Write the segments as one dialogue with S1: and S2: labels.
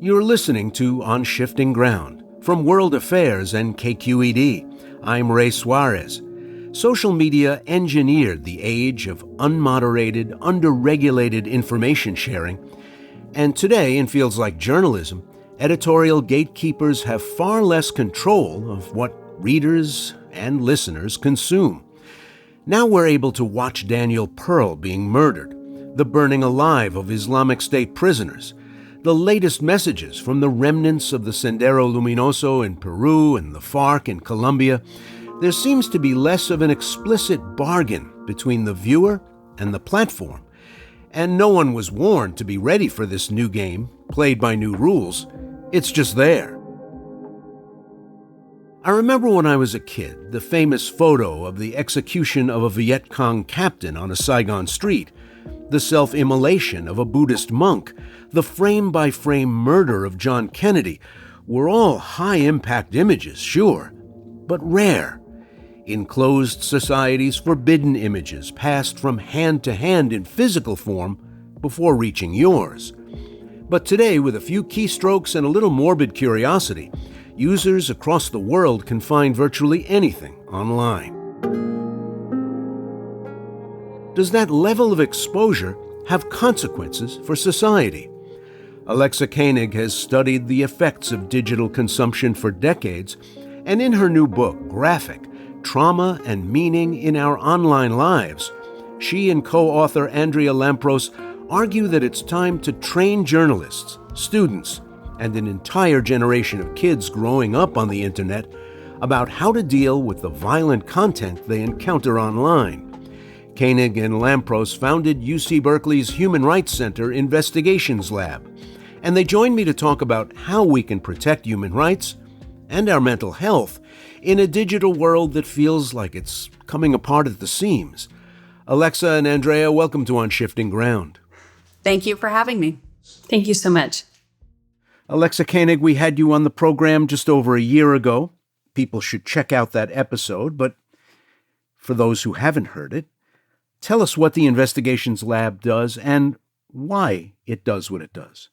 S1: You're listening to On Shifting Ground from World Affairs and KQED. I'm Ray Suarez. Social media engineered the age of unmoderated, underregulated information sharing. And today, in fields like journalism, editorial gatekeepers have far less control of what readers and listeners consume. Now we're able to watch Daniel Pearl being murdered, the burning alive of Islamic State prisoners, the latest messages from the remnants of the Sendero Luminoso in Peru and the FARC in Colombia. There seems to be less of an explicit bargain between the viewer and the platform. And no one was warned to be ready for this new game, played by new rules. It's just there. I remember when I was a kid, the famous photo of the execution of a Viet Cong captain on a Saigon street, the self-immolation of a Buddhist monk, the frame-by-frame murder of John Kennedy were all high-impact images, sure, but rare. In closed societies, forbidden images passed from hand to hand in physical form before reaching yours. But today, with a few keystrokes and a little morbid curiosity, users across the world can find virtually anything online. Does that level of exposure have consequences for society? Alexa Koenig has studied the effects of digital consumption for decades, and in her new book, Graphic: Trauma and Meaning in Our Online Lives, she and co-author Andrea Lampros argue that it's time to train journalists, students, and an entire generation of kids growing up on the internet about how to deal with the violent content they encounter online. Koenig and Lampros founded UC Berkeley's Human Rights Center Investigations Lab, and they joined me to talk about how we can protect human rights and our mental health in a digital world that feels like it's coming apart at the seams. Alexa and Andrea, welcome to On Shifting Ground.
S2: Thank you for having me.
S3: Thank you so much.
S1: Alexa Koenig, we had you on the program just over a year ago. People should check out that episode, but for those who haven't heard it, tell us what the Investigations Lab does and why it does what it does.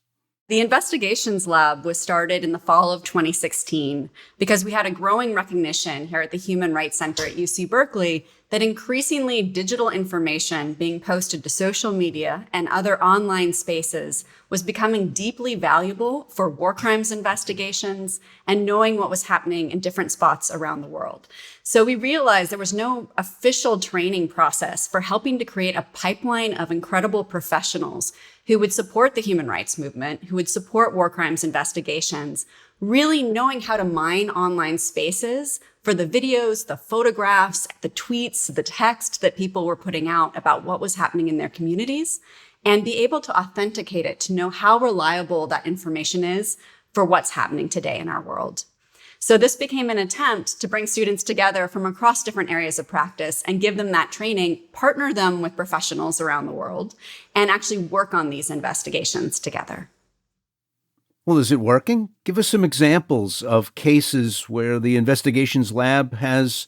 S2: The Investigations Lab was started in the fall of 2016 because we had a growing recognition here at the Human Rights Center at UC Berkeley that increasingly digital information being posted to social media and other online spaces was becoming deeply valuable for war crimes investigations and knowing what was happening in different spots around the world. So we realized there was no official training process for helping to create a pipeline of incredible professionals who would support the human rights movement, who would support war crimes investigations, really knowing how to mine online spaces for the videos, the photographs, the tweets, the text that people were putting out about what was happening in their communities, and be able to authenticate it to know how reliable that information is for what's happening today in our world. So this became an attempt to bring students together from across different areas of practice and give them that training, partner them with professionals around the world, and actually work on these investigations together.
S1: Well, is it working? Give us some examples of cases where the Investigations Lab has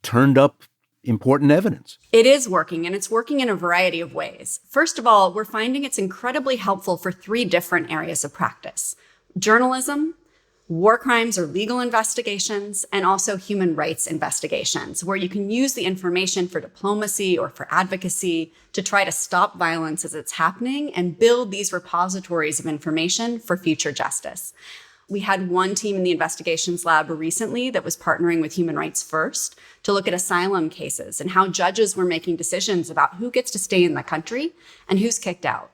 S1: turned up important evidence.
S2: It is working, and it's working in a variety of ways. First of all, we're finding it's incredibly helpful for three different areas of practice: journalism, war crimes or legal investigations, and also human rights investigations, where you can use the information for diplomacy or for advocacy to try to stop violence as it's happening and build these repositories of information for future justice. We had one team in the Investigations Lab recently that was partnering with Human Rights First to look at asylum cases and how judges were making decisions about who gets to stay in the country and who's kicked out.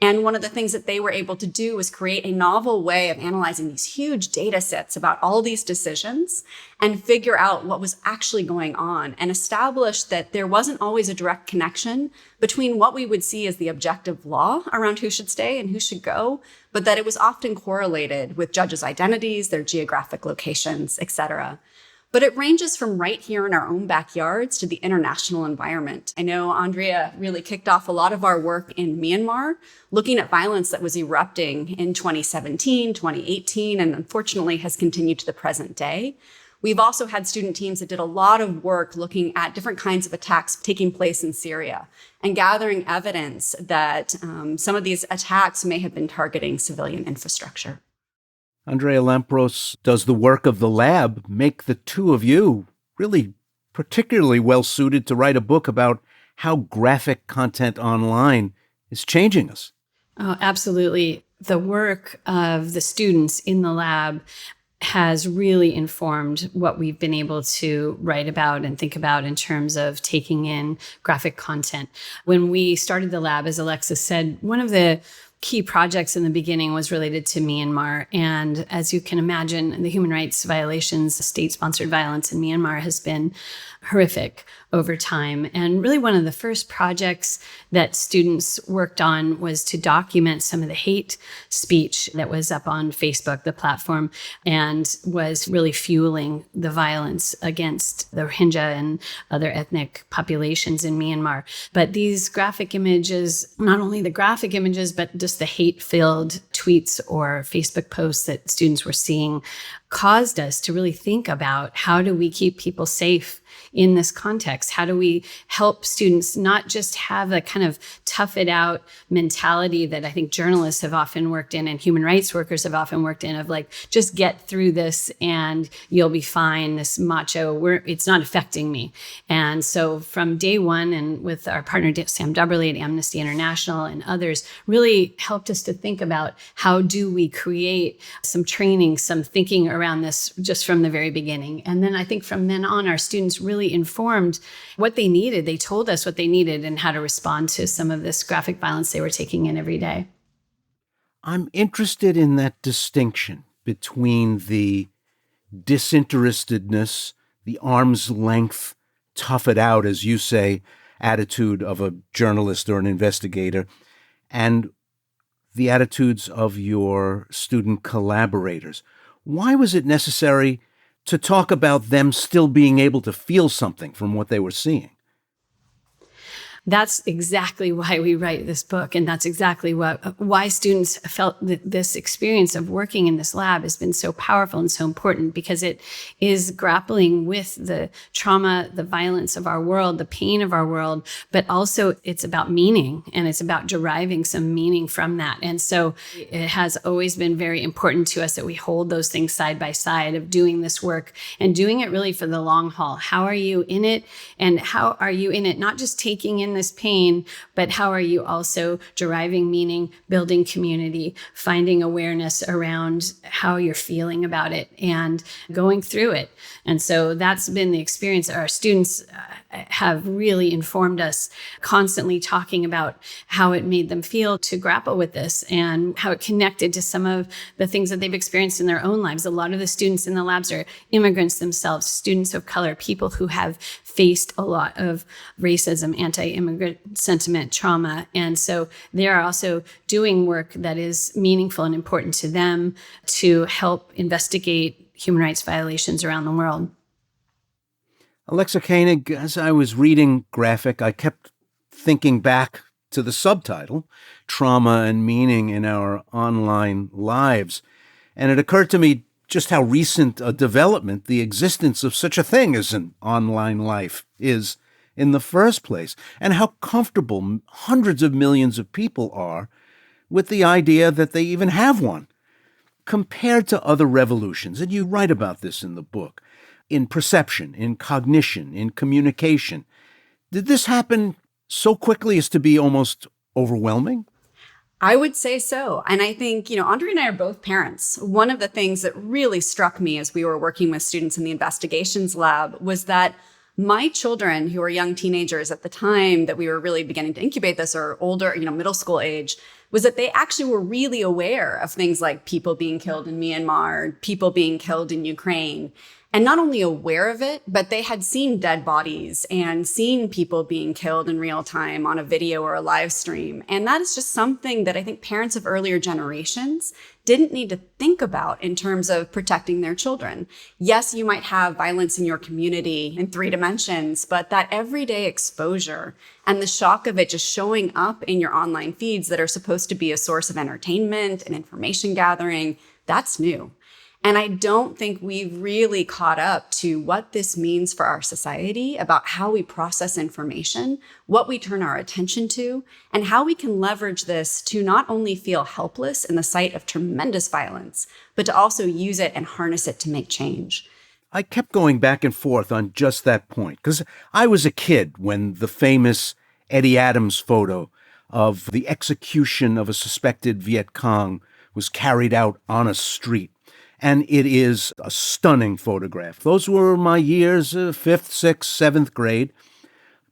S2: And one of the things that they were able to do was create a novel way of analyzing these huge data sets about all these decisions and figure out what was actually going on and establish that there wasn't always a direct connection between what we would see as the objective law around who should stay and who should go, but that it was often correlated with judges' identities, their geographic locations, et cetera. But it ranges from right here in our own backyards to the international environment. I know Andrea really kicked off a lot of our work in Myanmar, looking at violence that was erupting in 2017, 2018, and unfortunately has continued to the present day. We've also had student teams that did a lot of work looking at different kinds of attacks taking place in Syria and gathering evidence that some of these attacks may have been targeting civilian infrastructure.
S1: Andrea Lampros, does the work of the lab make the two of you really particularly well suited to write a book about how graphic content online is changing us?
S3: Oh, absolutely. The work of the students in the lab has really informed what we've been able to write about and think about in terms of taking in graphic content. When we started the lab, as Alexis said, one of the key projects in the beginning was related to Myanmar. And as you can imagine, the human rights violations, state-sponsored violence in Myanmar has been horrific over time. And really one of the first projects that students worked on was to document some of the hate speech that was up on Facebook, the platform, and was really fueling the violence against the Rohingya and other ethnic populations in Myanmar. But these graphic images, not only the graphic images, but just the hate-filled tweets or Facebook posts that students were seeing caused us to really think about how do we keep people safe in this context? How do we help students not just have a kind of tough it out mentality that I think journalists have often worked in and human rights workers have often worked in of like, just get through this and you'll be fine. This macho, it's not affecting me. And so from day one, and with our partner Sam Dubberly at Amnesty International and others, really helped us to think about how do we create some training, some thinking around this just from the very beginning. And then I think from then on, our students really informed what they needed. They told us what they needed and how to respond to some of this graphic violence they were taking in every day.
S1: I'm interested in that distinction between the disinterestedness, the arm's length, tough it out, as you say, attitude of a journalist or an investigator, and the attitudes of your student collaborators. Why was it necessary to talk about them still being able to feel something from what they were seeing?
S3: That's exactly why we write this book. And that's exactly why students felt that this experience of working in this lab has been so powerful and so important, because it is grappling with the trauma, the violence of our world, the pain of our world, but also it's about meaning and it's about deriving some meaning from that. And so it has always been very important to us that we hold those things side by side of doing this work and doing it really for the long haul. How are you in it? And how are you in it? Not just taking in this pain, but how are you also deriving meaning, building community, finding awareness around how you're feeling about it and going through it. And so that's been the experience. Our students have really informed us, constantly talking about how it made them feel to grapple with this and how it connected to some of the things that they've experienced in their own lives. A lot of the students in the labs are immigrants themselves, students of color, people who have faced a lot of racism, anti-immigrant sentiment, trauma. And so they are also doing work that is meaningful and important to them to help investigate human rights violations around the world.
S1: Alexa Koenig, as I was reading Graphic, I kept thinking back to the subtitle, Trauma and Meaning in Our Online Lives. And it occurred to me just how recent a development the existence of such a thing as an online life is in the first place, and how comfortable hundreds of millions of people are with the idea that they even have one. Compared to other revolutions, and you write about this in the book, in perception, in cognition, in communication, did this happen so quickly as to be almost overwhelming?
S2: I would say so. And I think, Andre and I are both parents. One of the things that really struck me as we were working with students in the investigations lab was that my children, who were young teenagers at the time that we were really beginning to incubate this, or older, middle school age, was that they actually were really aware of things like people being killed in Myanmar, people being killed in Ukraine. And not only aware of it, but they had seen dead bodies and seen people being killed in real time on a video or a live stream. And that is just something that I think parents of earlier generations didn't need to think about in terms of protecting their children. Yes, you might have violence in your community in 3 dimensions, but that everyday exposure and the shock of it just showing up in your online feeds that are supposed to be a source of entertainment and information gathering, that's new. And I don't think we've really caught up to what this means for our society about how we process information, what we turn our attention to, and how we can leverage this to not only feel helpless in the sight of tremendous violence, but to also use it and harness it to make change.
S1: I kept going back and forth on just that point because I was a kid when the famous Eddie Adams photo of the execution of a suspected Viet Cong was carried out on a street. And it is a stunning photograph. Those were my years, 5th, 6th, 7th grade.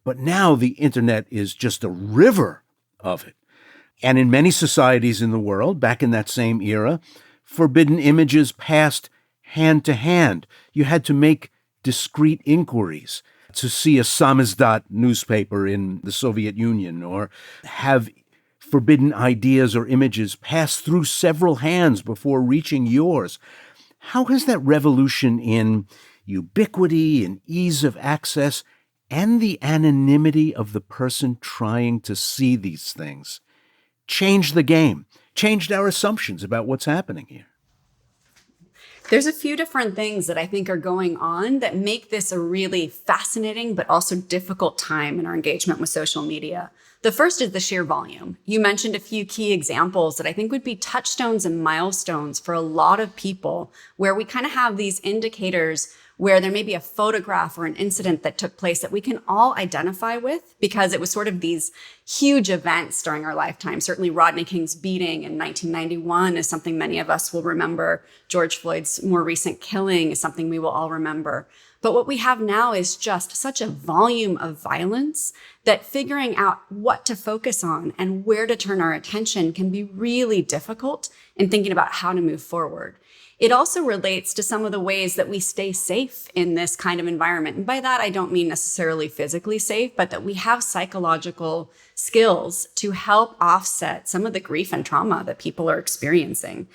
S1: But now the internet is just a river of it. And in many societies in the world, back in that same era, forbidden images passed hand to hand. You had to make discreet inquiries to see a samizdat newspaper in the Soviet Union, or have forbidden ideas or images pass through several hands before reaching yours. How has that revolution in ubiquity and ease of access and the anonymity of the person trying to see these things changed the game, changed our assumptions about what's happening here?
S2: There's a few different things that I think are going on that make this a really fascinating but also difficult time in our engagement with social media. The first is the sheer volume. You mentioned a few key examples that I think would be touchstones and milestones for a lot of people, where we kind of have these indicators where there may be a photograph or an incident that took place that we can all identify with because it was sort of these huge events during our lifetime. Certainly Rodney King's beating in 1991 is something many of us will remember. George Floyd's more recent killing is something we will all remember. But what we have now is just such a volume of violence that figuring out what to focus on and where to turn our attention can be really difficult in thinking about how to move forward. It also relates to some of the ways that we stay safe in this kind of environment. And by that, I don't mean necessarily physically safe, but that we have psychological skills to help offset some of the grief and trauma that people are experiencing.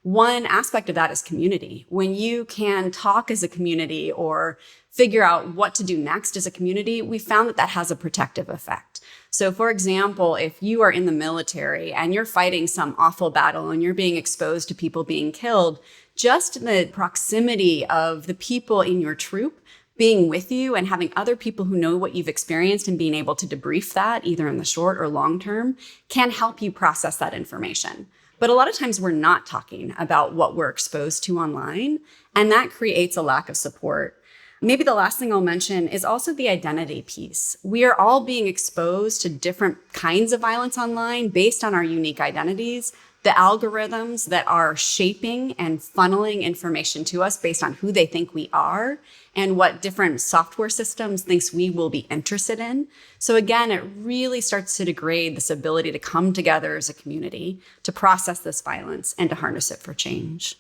S2: One aspect of that is community. When you can talk as a community or figure out what to do next as a community, we found that that has a protective effect. So for example, if you are in the military and you're fighting some awful battle and you're being exposed to people being killed, just the proximity of the people in your troop being with you and having other people who know what you've experienced and being able to debrief that either in the short or long term can help you process that information. But a lot of times we're not talking about what we're exposed to online, and that creates a lack of support. Maybe the last thing I'll mention is also the identity piece. We are all being exposed to different kinds of violence online based on our unique identities. The algorithms that are shaping and funneling information to us based on who they think we are and what different software systems thinks we will be interested in. So again, it really starts to degrade this ability to come together as a community, to process this violence and to harness it for change.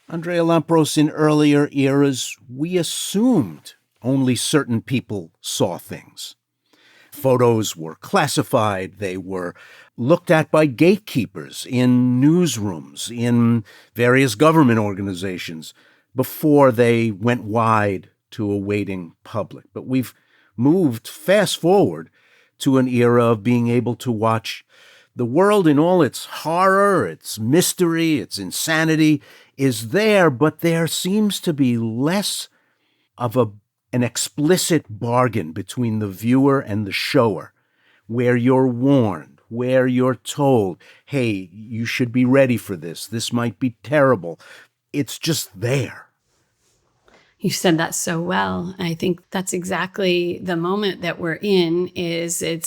S1: Andrea Lampros, in earlier eras, we assumed only certain people saw things. Photos were classified, they were looked at by gatekeepers in newsrooms, in various government organizations, before they went wide to a waiting public. But we've moved fast forward to an era of being able to watch the world in all its horror, its mystery, its insanity is there, but there seems to be less of an explicit bargain between the viewer and the shower, where you're warned, where you're told, hey, you should be ready for this. This might be terrible. It's just there.
S3: You said that so well. I think that's exactly the moment that we're in.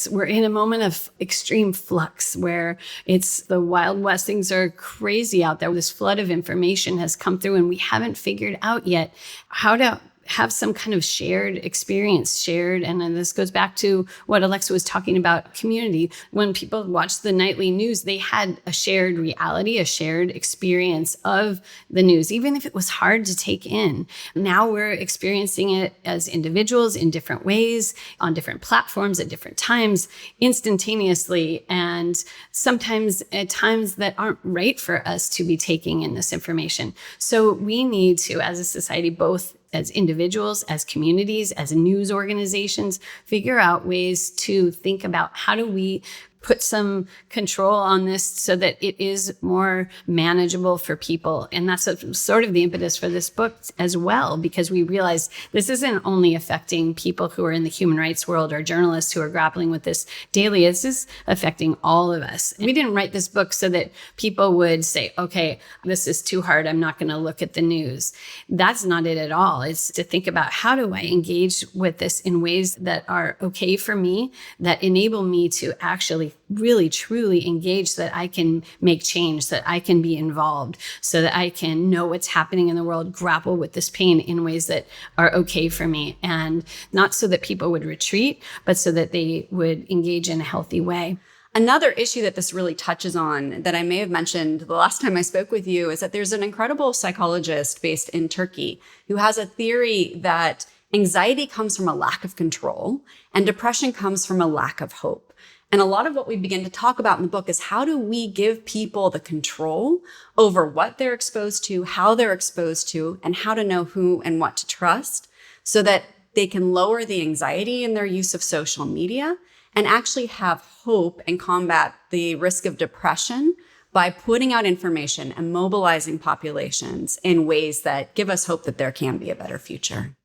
S3: We're in a moment of extreme flux where it's the Wild West. Things are crazy out there. This flood of information has come through and we haven't figured out yet how to have some kind of shared experience, and then this goes back to what Alexa was talking about, community. When people watched the nightly news, they had a shared reality, a shared experience of the news, even if it was hard to take in. Now we're experiencing it as individuals in different ways, on different platforms at different times, instantaneously, and sometimes at times that aren't right for us to be taking in this information. So we need to, as a society, both as individuals, as communities, as news organizations, figure out ways to think about how do we put some control on this so that it is more manageable for people. And that's sort of the impetus for this book as well, because we realize this isn't only affecting people who are in the human rights world or journalists who are grappling with this daily. This is affecting all of us. We didn't write this book so that people would say, okay, this is too hard, I'm not going to look at the news. That's not it at all. It's to think about, how do I engage with this in ways that are okay for me, that enable me to actually really truly engage, so that I can make change, so that I can be involved, so that I can know what's happening in the world, grapple with this pain in ways that are okay for me. And not so that people would retreat, but so that they would engage in a healthy way.
S2: Another issue that this really touches on that I may have mentioned the last time I spoke with you is that there's an incredible psychologist based in Turkey who has a theory that anxiety comes from a lack of control and depression comes from a lack of hope. And a lot of what we begin to talk about in the book is, how do we give people the control over what they're exposed to, how they're exposed to, and how to know who and what to trust, so that they can lower the anxiety in their use of social media and actually have hope and combat the risk of depression by putting out information and mobilizing populations in ways that give us hope that there can be a better future.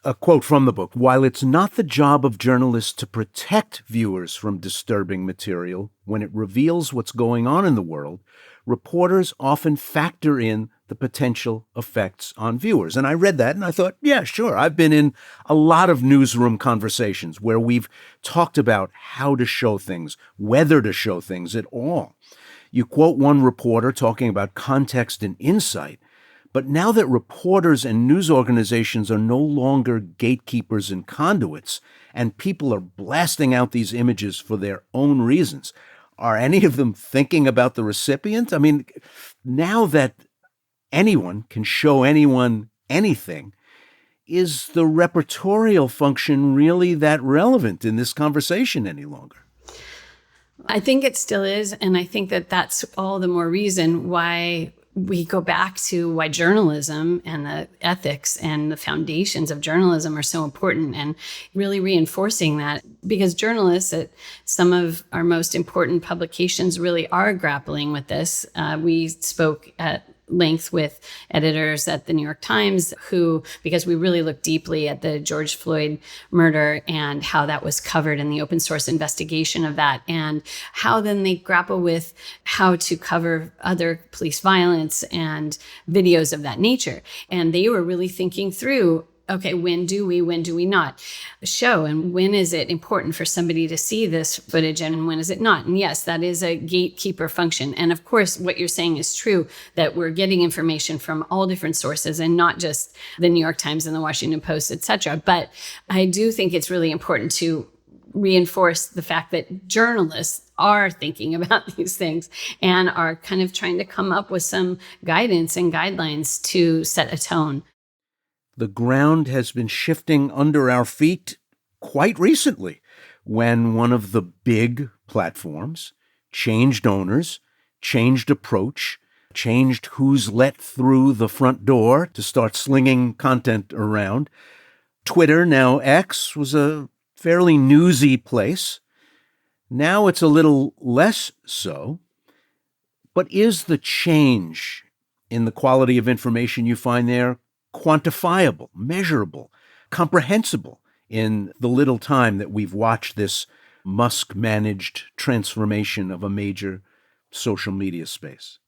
S1: A quote from the book: "While it's not the job of journalists to protect viewers from disturbing material when it reveals what's going on in the world, reporters often factor in the potential effects on viewers." And I read that and I thought, yeah, sure. I've been in a lot of newsroom conversations where we've talked about how to show things, whether to show things at all. You quote one reporter talking about context and insight. But now that reporters and news organizations are no longer gatekeepers and conduits, and people are blasting out these images for their own reasons, are any of them thinking about the recipient? I mean, now that anyone can show anyone anything, is the repertorial function really that relevant in this conversation any longer?
S3: I think it still is. And I think that that's all the more reason why we go back to why journalism and the ethics and the foundations of journalism are so important, and really reinforcing that, because journalists at some of our most important publications really are grappling with this. We spoke at length with editors at the New York Times who, because we really looked deeply at the George Floyd murder and how that was covered in the open source investigation of that, and how then they grapple with how to cover other police violence and videos of that nature. And they were really thinking through, okay, when do we not show? And when is it important for somebody to see this footage, and when is it not? And yes, that is a gatekeeper function. And of course, what you're saying is true, that we're getting information from all different sources and not just the New York Times and the Washington Post, et cetera. But I do think it's really important to reinforce the fact that journalists are thinking about these things and are kind of trying to come up with some guidance and guidelines to set a tone.
S1: The ground has been shifting under our feet quite recently when one of the big platforms changed owners, changed approach, changed who's let through the front door to start slinging content around. Twitter, now X, was a fairly newsy place. Now it's a little less so. But is the change in the quality of information you find there quantifiable, measurable, comprehensible in the little time that we've watched this Musk-managed transformation of a major social media space?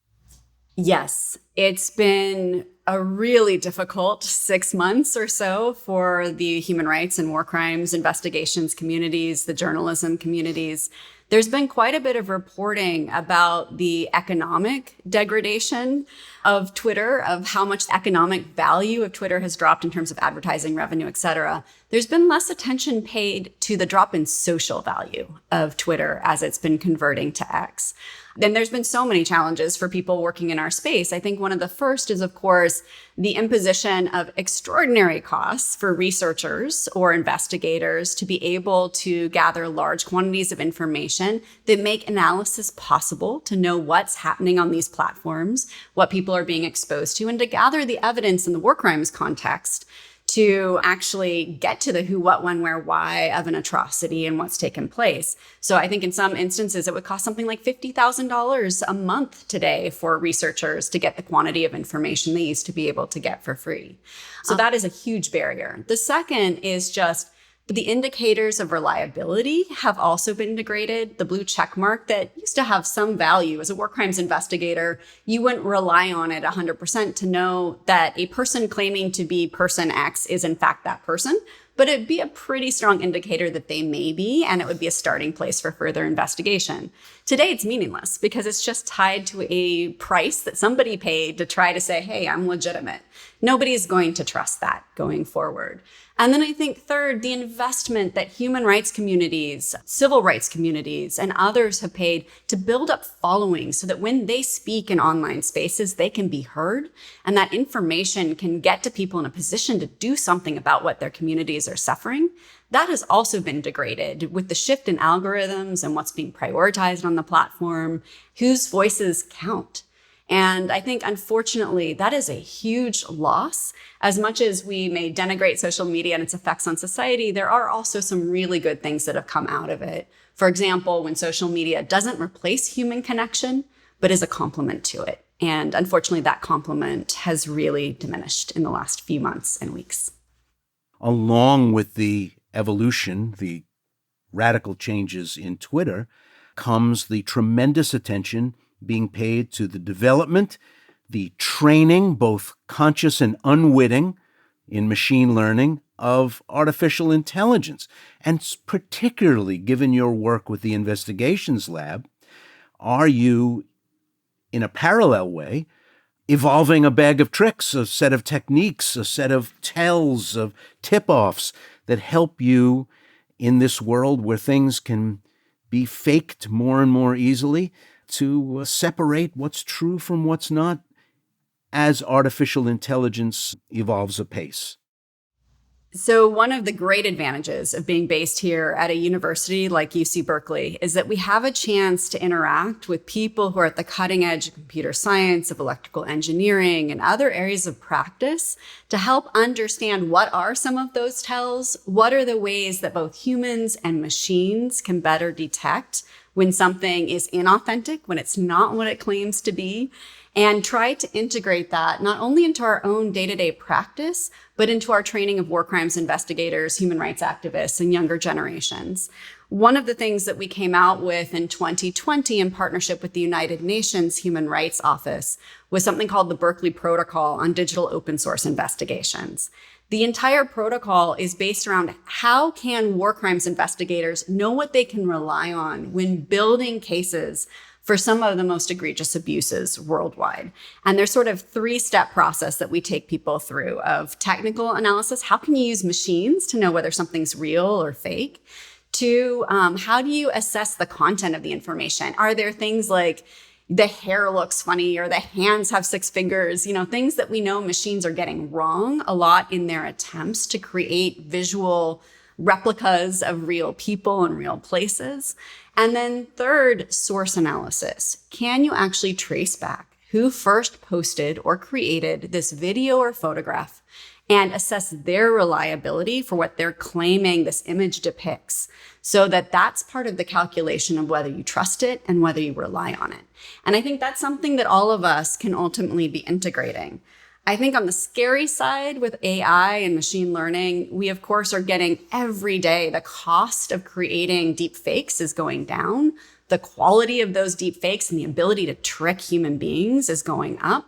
S2: Yes, it's been a really difficult 6 months or so for the human rights and war crimes investigations communities, the journalism communities. There's been quite a bit of reporting about the economic degradation of Twitter, of how much the economic value of Twitter has dropped in terms of advertising revenue, et cetera. There's been less attention paid to the drop in social value of Twitter as it's been converting to X. Then there's been so many challenges for people working in our space. I think one of the first is, of course, the imposition of extraordinary costs for researchers or investigators to be able to gather large quantities of information that make analysis possible, to know what's happening on these platforms, what people are being exposed to, and to gather the evidence in the war crimes context to actually get to the who, what, when, where, why of an atrocity and what's taken place. So I think in some instances, it would cost something like $50,000 a month today for researchers to get the quantity of information they used to be able to get for free. So that is a huge barrier. The second is just the indicators of reliability have also been degraded. The blue check mark that used to have some value as a war crimes investigator, you wouldn't rely on it 100% to know that a person claiming to be person X is in fact that person. But it'd be a pretty strong indicator that they may be, and it would be a starting place for further investigation. Today, it's meaningless because it's just tied to a price that somebody paid to try to say, hey, I'm legitimate. Nobody's going to trust that going forward. And then I think third, the investment that human rights communities, civil rights communities, and others have paid to build up followings so that when they speak in online spaces, they can be heard, and that information can get to people in a position to do something about what their communities are suffering. That has also been degraded with the shift in algorithms and what's being prioritized on the platform, whose voices count. And I think, unfortunately, that is a huge loss. As much as we may denigrate social media and its effects on society, there are also some really good things that have come out of it. For example, when social media doesn't replace human connection, but is a complement to it. And unfortunately, that complement has really diminished in the last few months and weeks.
S1: Along with the evolution, the radical changes in Twitter, comes the tremendous attention being paid to the development, the training, both conscious and unwitting, in machine learning of artificial intelligence. And particularly given your work with the investigations lab, are you, in a parallel way, evolving a bag of tricks, a set of techniques, a set of tells, of tip-offs that help you in this world where things can be faked more and more easily, to separate what's true from what's not as artificial intelligence evolves apace?
S2: So one of the great advantages of being based here at a university like UC Berkeley is that we have a chance to interact with people who are at the cutting edge of computer science, of electrical engineering, and other areas of practice to help understand what are some of those tells, what are the ways that both humans and machines can better detect when something is inauthentic, when it's not what it claims to be, and try to integrate that not only into our own day-to-day practice, but into our training of war crimes investigators, human rights activists, and younger generations. One of the things that we came out with in 2020 in partnership with the United Nations Human Rights Office was something called the Berkeley Protocol on Digital Open Source Investigations. The entire protocol is based around how can war crimes investigators know what they can rely on when building cases for some of the most egregious abuses worldwide. And there's sort of 3-step process that we take people through of technical analysis. How can you use machines to know whether something's real or fake? 2, how do you assess the content of the information? Are there things like the hair looks funny or the hands have 6 fingers, things that we know machines are getting wrong a lot in their attempts to create visual replicas of real people and real places. And then 3rd, source analysis. Can you actually trace back who first posted or created this video or photograph and assess their reliability for what they're claiming this image depicts, so that that's part of the calculation of whether you trust it and whether you rely on it. And I think that's something that all of us can ultimately be integrating. I think on the scary side with AI and machine learning, we of course are getting every day the cost of creating deep fakes is going down. The quality of those deep fakes and the ability to trick human beings is going up.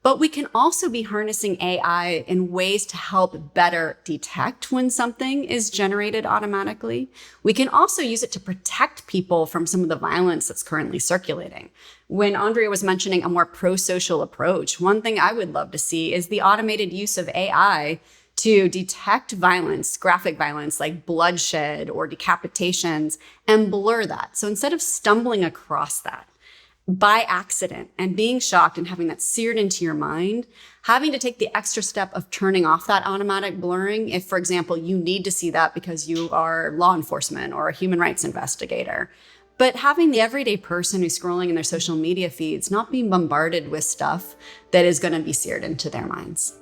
S2: But we can also be harnessing AI in ways to help better detect when something is generated automatically. We can also use it to protect people from some of the violence that's currently circulating. When Andrea was mentioning a more pro-social approach, one thing I would love to see is the automated use of AI to detect violence, graphic violence like bloodshed or decapitations, and blur that. So instead of stumbling across that by accident and being shocked and having that seared into your mind, having to take the extra step of turning off that automatic blurring if, for example, you need to see that because you are law enforcement or a human rights investigator. But having the everyday person who's scrolling in their social media feeds not being bombarded with stuff that is going to be seared into their minds.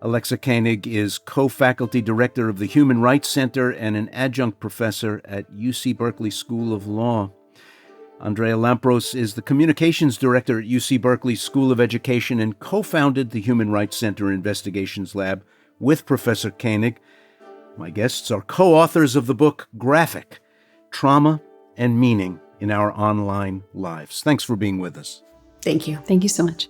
S1: Alexa Koenig is co-faculty director of the Human Rights Center and an adjunct professor at UC Berkeley School of Law. Andrea Lampros is the communications director at UC Berkeley School of Education and co-founded the Human Rights Center Investigations Lab with Professor Koenig. My guests are co-authors of the book Graphic: Trauma and Meaning in Our Online Lives. Thanks for being with us.
S2: Thank you.
S3: Thank you so much.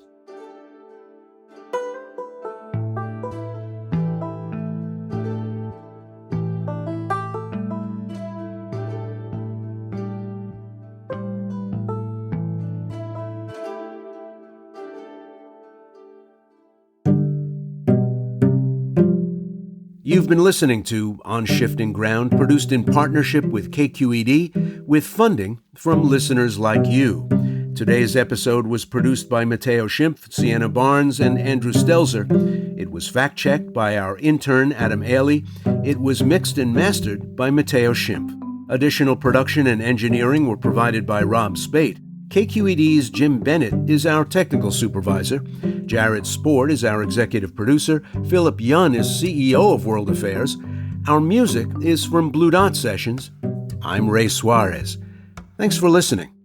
S1: You've been listening to On Shifting Ground, produced in partnership with KQED, with funding from listeners like you. Today's episode was produced by Matteo Schimpf, Sienna Barnes, and Andrew Stelzer. It was fact-checked by our intern, Adam Ailey. It was mixed and mastered by Matteo Schimpf. Additional production and engineering were provided by Rob Spate. KQED's Jim Bennett is our technical supervisor. Jared Sport is our executive producer. Philip Yun is CEO of World Affairs. Our music is from Blue Dot Sessions. I'm Ray Suarez. Thanks for listening.